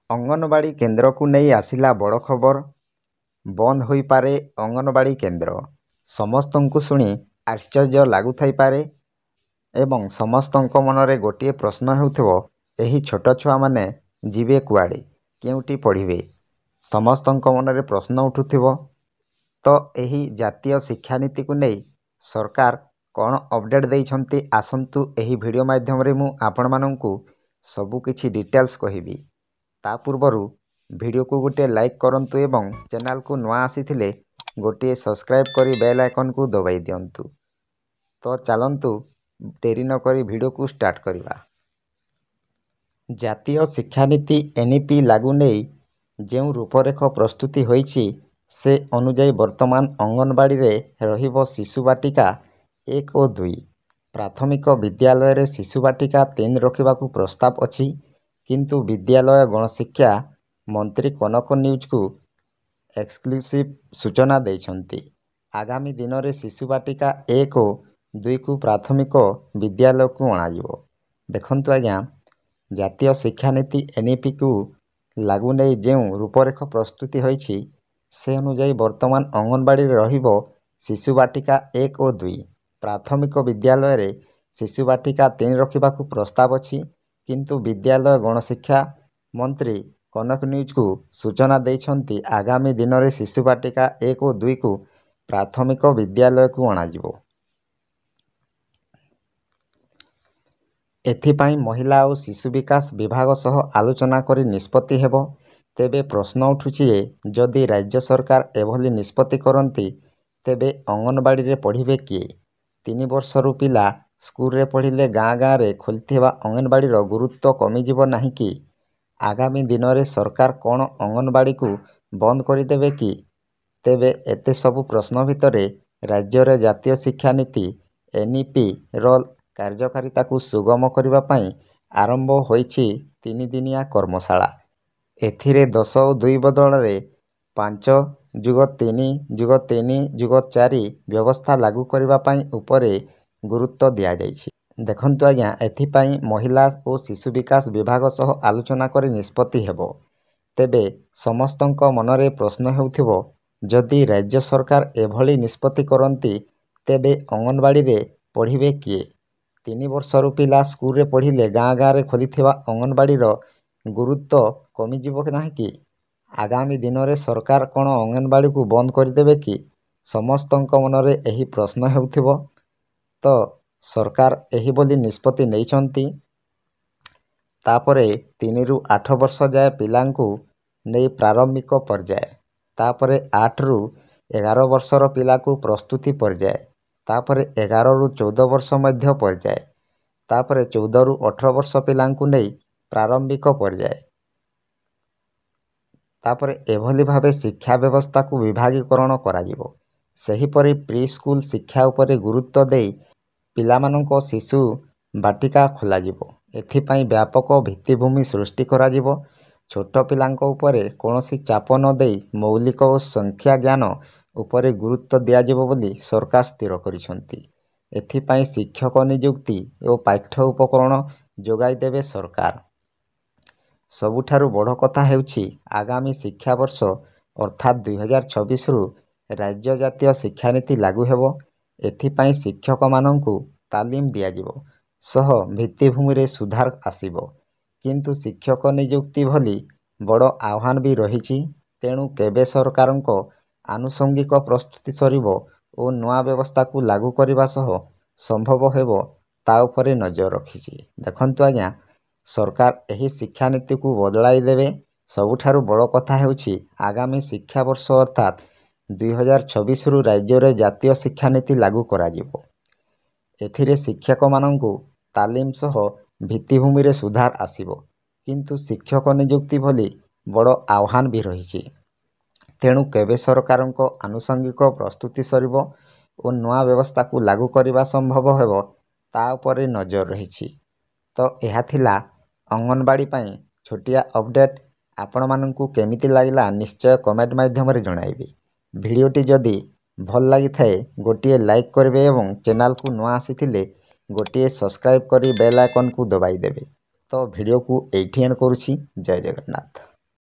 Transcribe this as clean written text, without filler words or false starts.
ଅଙ୍ଗନବାଡ଼ି କେନ୍ଦ୍ରକୁ ନେଇ ଆସିଲା ବଡ଼ ଖବର। ବନ୍ଦ ହୋଇପାରେ ଅଙ୍ଗନବାଡ଼ି କେନ୍ଦ୍ର। ସମସ୍ତଙ୍କୁ ଶୁଣି ଆଶ୍ଚର୍ଯ୍ୟ ଲାଗୁଥାଇପାରେ ଏବଂ ସମସ୍ତଙ୍କ ମନରେ ଗୋଟିଏ ପ୍ରଶ୍ନ ହେଉଥିବ, ଏହି ଛୋଟ ଛୁଆମାନେ ଯିବେ କୁଆଡ଼େ, କେଉଁଠି ପଢ଼ିବେ? ସମସ୍ତଙ୍କ ମନରେ ପ୍ରଶ୍ନ ଉଠୁଥିବ। ତ ଏହି ଜାତୀୟ ଶିକ୍ଷାନୀତିକୁ ନେଇ ସରକାର କ'ଣ ଅପଡ଼େଟ୍ ଦେଇଛନ୍ତି, ଆସନ୍ତୁ ଏହି ଭିଡ଼ିଓ ମାଧ୍ୟମରେ ମୁଁ ଆପଣମାନଙ୍କୁ ସବୁ କିଛି ଡିଟେଲ୍ସ କହିବି। ତା ପୂର୍ବରୁ ଭିଡ଼ିଓକୁ ଗୋଟିଏ ଲାଇକ୍ କରନ୍ତୁ ଏବଂ ଚ୍ୟାନେଲକୁ ନୂଆ ଆସିଥିଲେ ଗୋଟିଏ ସବସ୍କ୍ରାଇବ୍ କରି ବେଲ୍ ଆଇକନ୍କୁ ଦବାଇ ଦିଅନ୍ତୁ। ତ ଚାଲନ୍ତୁ ଡେରି ନକରି ଭିଡ଼ିଓକୁ ଷ୍ଟାର୍ଟ କରିବା। ଜାତୀୟ ଶିକ୍ଷାନୀତି NEP ଲାଗୁ ନେଇ ଯେଉଁ ରୂପରେଖ ପ୍ରସ୍ତୁତି ହୋଇଛି ସେ ଅନୁଯାୟୀ ବର୍ତ୍ତମାନ ଅଙ୍ଗନବାଡ଼ିରେ ରହିବ ଶିଶୁ ବାଟିକା 1 ଓ 2। ପ୍ରାଥମିକ ବିଦ୍ୟାଳୟରେ ଶିଶୁ ବାଟିକା 3 ରଖିବାକୁ ପ୍ରସ୍ତାବ ଅଛି। କିନ୍ତୁ ବିଦ୍ୟାଳୟ ଗଣଶିକ୍ଷା ମନ୍ତ୍ରୀ କନକ ନ୍ୟୁଜକୁ ଏକ୍ସକ୍ଲୁସିଭ୍ ସୂଚନା ଦେଇଛନ୍ତି। ଆଗାମୀ ଦିନରେ ଶିଶୁ ବାଟିକା 1 ଓ 2କୁ ପ୍ରାଥମିକ ବିଦ୍ୟାଳୟକୁ ଅଣାଯିବ। ଦେଖନ୍ତୁ ଆଜ୍ଞା, ଜାତୀୟ ଶିକ୍ଷାନୀତି NEPକୁ ଲାଗୁ ନେଇ ଯେଉଁ ରୂପରେଖ ପ୍ରସ୍ତୁତି ହୋଇଛି ସେ ଅନୁଯାୟୀ ବର୍ତ୍ତମାନ ଅଙ୍ଗନବାଡ଼ିରେ ରହିବ ଶିଶୁ ବାଟିକା 1 ଓ 2। ପ୍ରାଥମିକ ବିଦ୍ୟାଳୟରେ ଶିଶୁ ବାଟିକା 3 ରଖିବାକୁ ପ୍ରସ୍ତାବ ଅଛି। କିନ୍ତୁ ବିଦ୍ୟାଳୟ ଗଣଶିକ୍ଷା ମନ୍ତ୍ରୀ କନକ ନ୍ୟୁଜକୁ ସୂଚନା ଦେଇଛନ୍ତି ଆଗାମୀ ଦିନରେ ଶିଶୁ ବାଟିକା 1 ଓ 2କୁ ପ୍ରାଥମିକ ବିଦ୍ୟାଳୟକୁ ଅଣାଯିବ। ଏଥିପାଇଁ ମହିଳା ଓ ଶିଶୁ ବିକାଶ ବିଭାଗ ସହ ଆଲୋଚନା କରି ନିଷ୍ପତ୍ତି ହେବ। ତେବେ ପ୍ରଶ୍ନ ଉଠୁଛି ଯେ ଯଦି ରାଜ୍ୟ ସରକାର ଏଭଳି ନିଷ୍ପତ୍ତି କରନ୍ତି ତେବେ ଅଙ୍ଗନବାଡ଼ିରେ ପଢ଼ିବେ କିଏ? 3 ବର୍ଷରୁ ପିଲା ସ୍କୁଲରେ ପଢ଼ିଲେ ଗାଁ ଗାଁରେ ଖୋଲିଥିବା ଅଙ୍ଗନବାଡ଼ିର ଗୁରୁତ୍ୱ କମିଯିବ ନାହିଁ କି? ଆଗାମୀ ଦିନରେ ସରକାର କ'ଣ ଅଙ୍ଗନବାଡ଼ିକୁ ବନ୍ଦ କରିଦେବେ କି? ତେବେ ଏତେ ସବୁ ପ୍ରଶ୍ନ ଭିତରେ ରାଜ୍ୟରେ ଜାତୀୟ ଶିକ୍ଷାନୀତି NEPର କାର୍ଯ୍ୟକାରିତାକୁ ସୁଗମ କରିବା ପାଇଁ ଆରମ୍ଭ ହୋଇଛି 3 ଦିନିଆ କର୍ମଶାଳା। ଏଥିରେ 10 ଓ 2 ବଦଳରେ 5+3+3+4 ବ୍ୟବସ୍ଥା ଲାଗୁ କରିବା ପାଇଁ ଉପରେ ଗୁରୁତ୍ୱ ଦିଆଯାଇଛି। ଦେଖନ୍ତୁ ଆଜ୍ଞା, ଏଥିପାଇଁ ମହିଳା ଓ ଶିଶୁ ବିକାଶ ବିଭାଗ ସହ ଆଲୋଚନା କରି ନିଷ୍ପତ୍ତି ହେବ। ତେବେ ସମସ୍ତଙ୍କ ମନରେ ପ୍ରଶ୍ନ ହେଉଥିବ, ଯଦି ରାଜ୍ୟ ସରକାର ଏଭଳି ନିଷ୍ପତ୍ତି କରନ୍ତି ତେବେ ଅଙ୍ଗନବାଡ଼ିରେ ପଢ଼ିବେ କିଏ? 3 ବର୍ଷରୁ ପିଲା ସ୍କୁଲରେ ପଢ଼ିଲେ ଗାଁ ଗାଁରେ ଖୋଲିଥିବା ଅଙ୍ଗନବାଡ଼ିର ଗୁରୁତ୍ୱ କମିଯିବ ନାହିଁ କି? ଆଗାମୀ ଦିନରେ ସରକାର କ'ଣ ଅଙ୍ଗନବାଡ଼ିକୁ ବନ୍ଦ କରିଦେବେ କି? ସମସ୍ତଙ୍କ ମନରେ ଏହି ପ୍ରଶ୍ନ ହେଉଥିବ। ତ ସରକାର ଏହିଭଳି ନିଷ୍ପତ୍ତି ନେଇଛନ୍ତି। ତାପରେ 3ରୁ 8 ବର୍ଷ ଯାଏ ପିଲାଙ୍କୁ ନେଇ ପ୍ରାରମ୍ଭିକ ପର୍ଯ୍ୟାୟ, ତାପରେ 8ରୁ 11 ବର୍ଷର ପିଲାକୁ ପ୍ରସ୍ତୁତି ପର୍ଯ୍ୟାୟ, ତାପରେ 11ରୁ 14 ବର୍ଷ ମଧ୍ୟ ପର୍ଯ୍ୟାୟ, ତାପରେ 14ରୁ 18 ବର୍ଷ ପିଲାଙ୍କୁ ନେଇ ପ୍ରାରମ୍ଭିକ ପର୍ଯ୍ୟାୟ। ତାପରେ ଏଭଳି ଭାବେ ଶିକ୍ଷା ବ୍ୟବସ୍ଥାକୁ ବିଭାଗୀକରଣ କରାଯିବ। ସେହିପରି ପ୍ରି ସ୍କୁଲ ଶିକ୍ଷା ଉପରେ ଗୁରୁତ୍ୱ ଦେଇ ପିଲାମାନଙ୍କ ଶିଶୁ ବାଟିକା ଖୋଲାଯିବ। ଏଥିପାଇଁ ବ୍ୟାପକ ଭିତ୍ତିଭୂମି ସୃଷ୍ଟି କରାଯିବ। ଛୋଟ ପିଲାଙ୍କ ଉପରେ କୌଣସି ଚାପ ନ ଦେଇ ମୌଳିକ ଓ ସଂଖ୍ୟା ଜ୍ଞାନ ଉପରେ ଗୁରୁତ୍ୱ ଦିଆଯିବ ବୋଲି ସରକାର ସ୍ଥିର କରିଛନ୍ତି। ଏଥିପାଇଁ ଶିକ୍ଷକ ନିଯୁକ୍ତି ଓ ପାଠ୍ୟ ଉପକରଣ ଯୋଗାଇ ଦେବେ ସରକାର। ସବୁଠାରୁ ବଡ଼ କଥା ହେଉଛି ଆଗାମୀ ଶିକ୍ଷାବର୍ଷ ଅର୍ଥାତ୍ 2026ରୁ ରାଜ୍ୟ ଜାତୀୟ ଶିକ୍ଷାନୀତି ଲାଗୁ ହେବ। ଏଥିପାଇଁ ଶିକ୍ଷକମାନଙ୍କୁ ତାଲିମ ଦିଆଯିବ ସହ ଭିତ୍ତିଭୂମିରେ ସୁଧାର ଆସିବ। କିନ୍ତୁ ଶିକ୍ଷକ ନିଯୁକ୍ତି ଭଳି ବଡ଼ ଆହ୍ୱାନ ବି ରହିଛି। ତେଣୁ କେବେ ସରକାରଙ୍କ ଆନୁଷଙ୍ଗିକ ପ୍ରସ୍ତୁତି ସରିବ ଓ ନୂଆ ବ୍ୟବସ୍ଥାକୁ ଲାଗୁ କରିବା ସହ ସମ୍ଭବ ହେବ ତା ଉପରେ ନଜର ରଖିଛି। ଦେଖନ୍ତୁ ଆଜ୍ଞା, ସରକାର ଏହି ଶିକ୍ଷାନୀତିକୁ ବଦଳାଇ ଦେବେ। ସବୁଠାରୁ ବଡ଼ କଥା ହେଉଛି ଆଗାମୀ ଶିକ୍ଷାବର୍ଷ ଅର୍ଥାତ୍ 2026ରୁ ରାଜ୍ୟରେ ଜାତୀୟ ଶିକ୍ଷାନୀତି ଲାଗୁ କରାଯିବ। ଏଥିରେ ଶିକ୍ଷକମାନଙ୍କୁ ତାଲିମ ସହ ଭିତ୍ତିଭୂମିରେ ସୁଧାର ଆସିବ। କିନ୍ତୁ ଶିକ୍ଷକ ନିଯୁକ୍ତି ଭଳି ବଡ଼ ଆହ୍ୱାନ ବି ରହିଛି। ତେଣୁ କେବେ ସରକାରଙ୍କ ଆନୁଷଙ୍ଗିକ ପ୍ରସ୍ତୁତି ସରିବ ଓ ନୂଆ ବ୍ୟବସ୍ଥାକୁ ଲାଗୁ କରିବା ସମ୍ଭବ ହେବ ତା ଉପରେ ନଜର ରହିଛି। ତ ଏହା ଥିଲା ଅଙ୍ଗନବାଡ଼ି ପାଇଁ ଛୋଟିଆ ଅପଡ଼େଟ୍। ଆପଣମାନଙ୍କୁ କେମିତି ଲାଗିଲା ନିଶ୍ଚୟ କମେଣ୍ଟ ମାଧ୍ୟମରେ ଜଣାଇବେ। ଭିଡ଼ିଓଟି ଯଦି ଭଲ ଲାଗିଥାଏ ଗୋଟିଏ ଲାଇକ୍ କରିବେ ଏବଂ ଚ୍ୟାନେଲକୁ ନୂଆ ଆସିଥିଲେ ଗୋଟିଏ ସବସ୍କ୍ରାଇବ୍ କରି ବେଲ୍ ଆଇକନ୍କୁ ଦବାଇ ଦେବେ। ତ ଭିଡ଼ିଓକୁ ଏଇଠି ଏଣ୍ଡ କରୁଛି। ଜୟ ଜଗନ୍ନାଥ।